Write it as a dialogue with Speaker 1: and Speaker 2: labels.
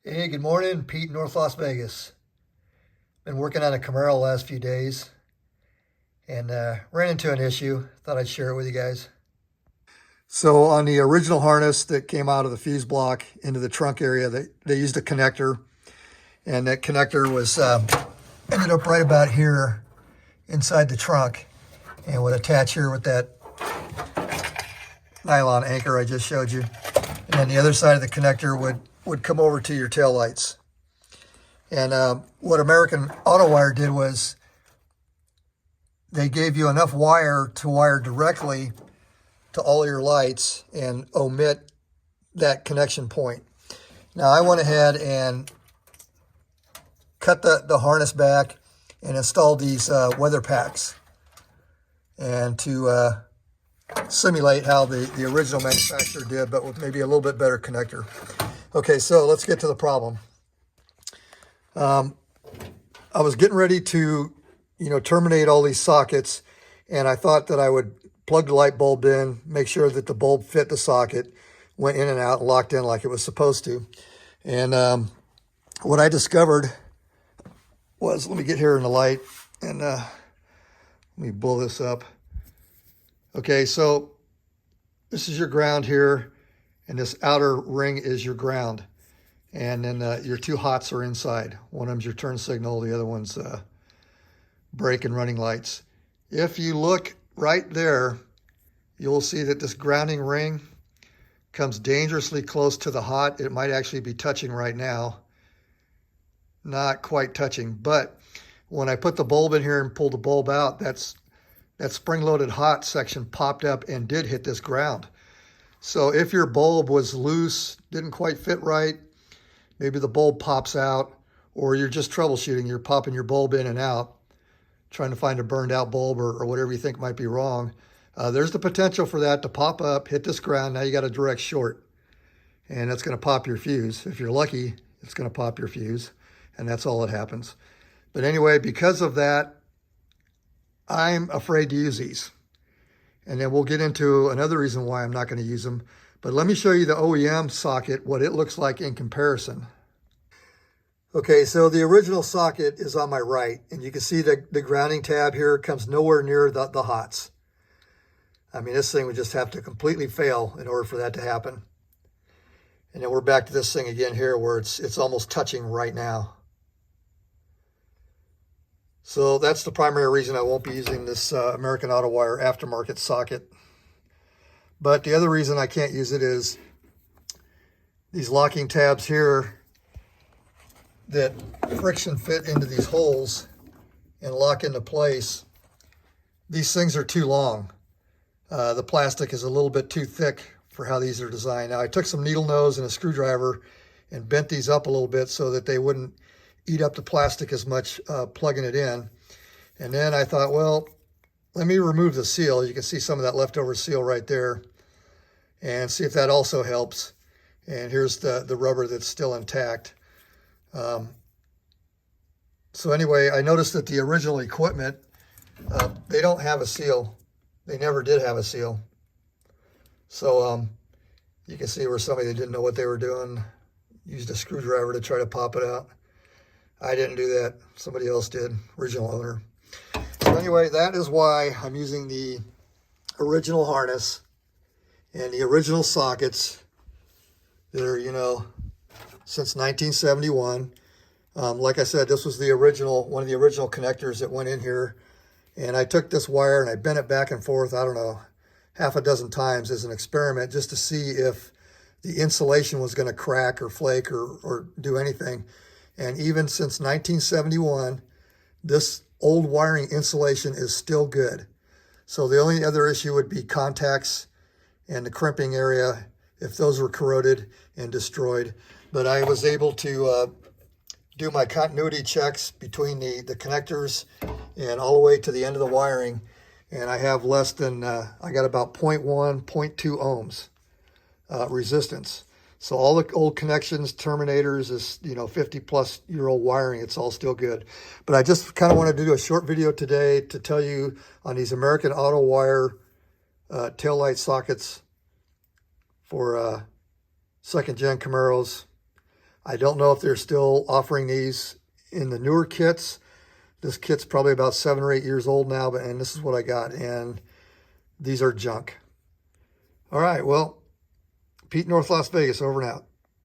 Speaker 1: Hey, good morning, Pete, North Las Vegas. Been working on a Camaro the last few days and ran into an issue. Thought I'd share it with you guys. So on the original harness that came out of the fuse block into the trunk area, they used a connector, and that connector was ended up right about here inside the trunk and would attach here with that nylon anchor I just showed you. And then the other side of the connector would come over to your tail lights. And what American Auto Wire did was they gave you enough wire to wire directly to all your lights and omit that connection point. Now I went ahead and cut the harness back and installed these weather packs, and to simulate how the original manufacturer did, but with maybe a little bit better connector. Okay, so let's get to the problem. I was getting ready to, terminate all these sockets, and I thought that I would plug the light bulb in, make sure that the bulb fit the socket, went in and out, and locked in like it was supposed to. And what I discovered was, let me get here in the light, and let me blow this up. Okay, so this is your ground here, and this outer ring is your ground. And then your two hots are inside. One of them's your turn signal, the other one's brake and running lights. If you look right there, you'll see that this grounding ring comes dangerously close to the hot. It might actually be touching right now. Not quite touching, but when I put the bulb in here and pulled the bulb out, that spring-loaded hot section popped up and did hit this ground. So if your bulb was loose, didn't quite fit right, maybe the bulb pops out, or you're just troubleshooting, you're popping your bulb in and out, trying to find a burned out bulb or whatever you think might be wrong, there's the potential for that to pop up, hit this ground. Now you got a direct short, and that's going to pop your fuse. If you're lucky, it's going to pop your fuse, and that's all that happens. But anyway, because of that, I'm afraid to use these. And then we'll get into another reason why I'm not going to use them. But let me show you the OEM socket, what it looks like in comparison. Okay, so the original socket is on my right, and you can see the grounding tab here comes nowhere near the hots. I mean, this thing would just have to completely fail in order for that to happen. And then we're back to this thing again here where it's almost touching right now. So that's the primary reason I won't be using this American Auto Wire aftermarket socket. But the other reason I can't use it is these locking tabs here that friction fit into these holes and lock into place. These things are too long. The plastic is a little bit too thick for how these are designed. Now I took some needle nose and a screwdriver and bent these up a little bit so that they wouldn't eat up the plastic as much plugging it in. And then I thought, well, let me remove the seal. You can see some of that leftover seal right there, and see if that also helps. And here's the rubber that's still intact. So anyway, I noticed that the original equipment, they don't have a seal. They never did have a seal. So you can see where somebody that didn't know what they were doing used a screwdriver to try to pop it out. I didn't do that. Somebody else did, original owner. So anyway, that is why I'm using the original harness and the original sockets that are, since 1971. Like I said, this was one of the original connectors that went in here. And I took this wire and I bent it back and forth, I don't know, half a dozen times as an experiment just to see if the insulation was going to crack or flake or do anything. And even since 1971, this old wiring insulation is still good. So the only other issue would be contacts and the crimping area, if those were corroded and destroyed. But I was able to do my continuity checks between the connectors and all the way to the end of the wiring. And I have less than, I got about 0.1, 0.2 ohms resistance. So all the old connections, terminators, is 50-plus-year-old wiring. It's all still good. But I just kind of wanted to do a short video today to tell you on these American Auto Wire taillight sockets for second-gen Camaros. I don't know if they're still offering these in the newer kits. This kit's probably about 7 or 8 years old now, and this is what I got, and these are junk. All right, well, Pete, North Las Vegas, over and out.